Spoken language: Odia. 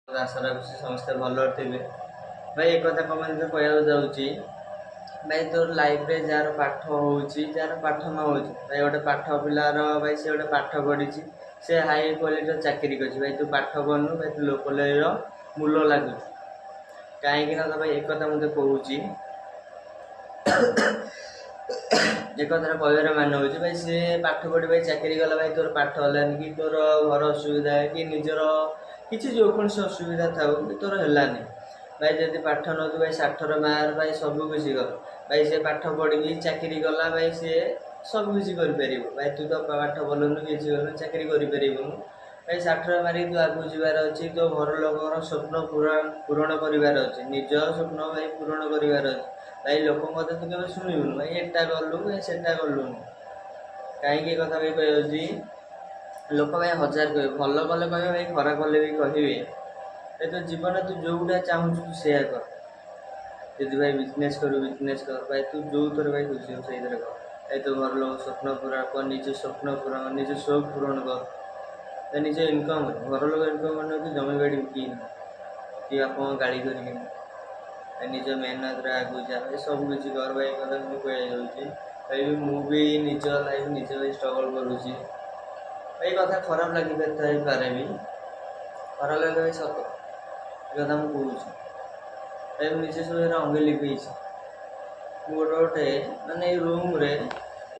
आशा रखुଛି ସମସ୍ତେ ଭଲ ଥିବେ। ଭାଇ ଏ କଥା କମେଣ୍ଟରେ କହିବାକୁ ଯାଉଛି, ଭାଇ ତୋର ଲାଇଫରେ ଯାହାର ପାଠ ହେଉଛି ଯାହାର ପାଠ ନ ହେଉଛି, ଭାଇ ଗୋଟେ ପାଠ ପିଲାର ଭାଇ ସେ ଗୋଟେ ପାଠ ପଢ଼ିଛି, ସେ ହାଇ କ୍ୱାଲିଟିର ଚାକିରି କରିଛି, ଭାଇ ତୁ ପାଠ ପଢ଼ୁନୁ, ଭାଇ ତୁ ଲୋ କ୍ୱାଲିଟିର ମୂଲ ଲାଗୁଛୁ। କାହିଁକି ନା ତ ଭାଇ ଏ କଥା ମୁଁ କହୁଛି, ଏ କଥାଟା କହିବାର ମାନେ ହେଉଛି ଭାଇ ସେ ପାଠ ପଢ଼ି ଭାଇ ଚାକିରି କଲା, ଭାଇ ତୋର ପାଠ ହେଲାନି କି ତୋର ଘର ଅସୁବିଧା କି ନିଜର କିଛି ଯେକୌଣସି ଅସୁବିଧା ଥାଉ କି ତୋର ହେଲାନି, ଭାଇ ଯଦି ପାଠ ନଉଛୁ ଭାଇ ଷାଠର ମାର ଭାଇ ସବୁ କିଛି କର, ଭାଇ ସେ ପାଠ ପଢ଼ିକି ଚାକିରି କଲା, ଭାଇ ସିଏ ସବୁ କିଛି କରିପାରିବ। ଭାଇ ତୁ ତ ପାଠ ପଢ଼ିଲୁନୁ କିଛି କଲୁନୁ ଚାକିରି କରିପାରିବୁନୁ, ଭାଇ ଷାଠର ମାରିକି ତୁ ଆଗକୁ ଯିବାର ଅଛି, ତୋ ଘର ଲୋକଙ୍କର ସ୍ୱପ୍ନ ପୂରଣ କରିବାର ଅଛି, ନିଜ ସ୍ୱପ୍ନ ଭାଇ ପୂରଣ କରିବାର ଅଛି। ଭାଇ ଲୋକଙ୍କ କଥା ତୁ କେବେ ଶୁଣିବୁନୁ, ଭାଇ ଏଟା କଲୁ ଭାଇ ସେଟା କଲୁନୁ। କାହିଁକି ଏ କଥା ଭାଇ କହିଯାଉଛି, ଲୋକ ଭାଇ ହଜାର କହିବେ, ଭଲ କଲେ କହିବେ ଭାଇ ଖରାପ କଲେ ବି କହିବେ। ଭାଇ ତୋ ଜୀବନରେ ତୁ ଯୋଉଟା ଚାହୁଁଛୁ ତୁ ସେଇଆ କର। ଯଦି ଭାଇ ବିଜନେସ୍ କରୁ ବିଜନେସ୍ କର, ଭାଇ ତୁ ଯୋଉଥିରେ ଭାଇ ଖୁସି ହବୁ ସେଇଥିରେ କର। ଭାଇ ତୋ ଘର ଲୋକ ସ୍ୱପ୍ନ ପୂରଣ କର, ନିଜ ସ୍ୱପ୍ନ ପୂରଣ ନିଜ ସଉକ ପୂରଣ କର। ଭାଇ ନିଜ ଇନକମ୍ ଘର ଲୋକ ଇନକମ୍ ମାନେ କି ଜମି ବାଡ଼ି ବିକିକି କି ବାପାଙ୍କୁ ଗାଳି କରିକିନି, ଭାଇ ନିଜ ମେହନତରେ ଆଗକୁ ଯା, ଭାଇ ସବୁ କିଛି କର। ଭାଇ ଏ କଥା ମୁଁ କହିଯାଉଛି, ଭାଇ ମୁଁ ବି ନିଜ ଲାଇଫ୍ ନିଜେ ଭାଇ ଷ୍ଟ୍ରଗଲ୍ କରୁଛି। ଭାଇ କଥା ଖରାପ ଲାଗିପାରେ ବି, ଖରାପ ଲାଗିଲେ ଭାଇ ସତ ଏ କଥା ମୁଁ କହୁଛି। ଭାଇ ମୁଁ ନିଜେ ସବୁ ଅଙ୍ଗେ ଲିଭେଇଛି। ମୁଁ ଗୋଟେ ମାନେ ଏଇ ରୁମ୍ରେ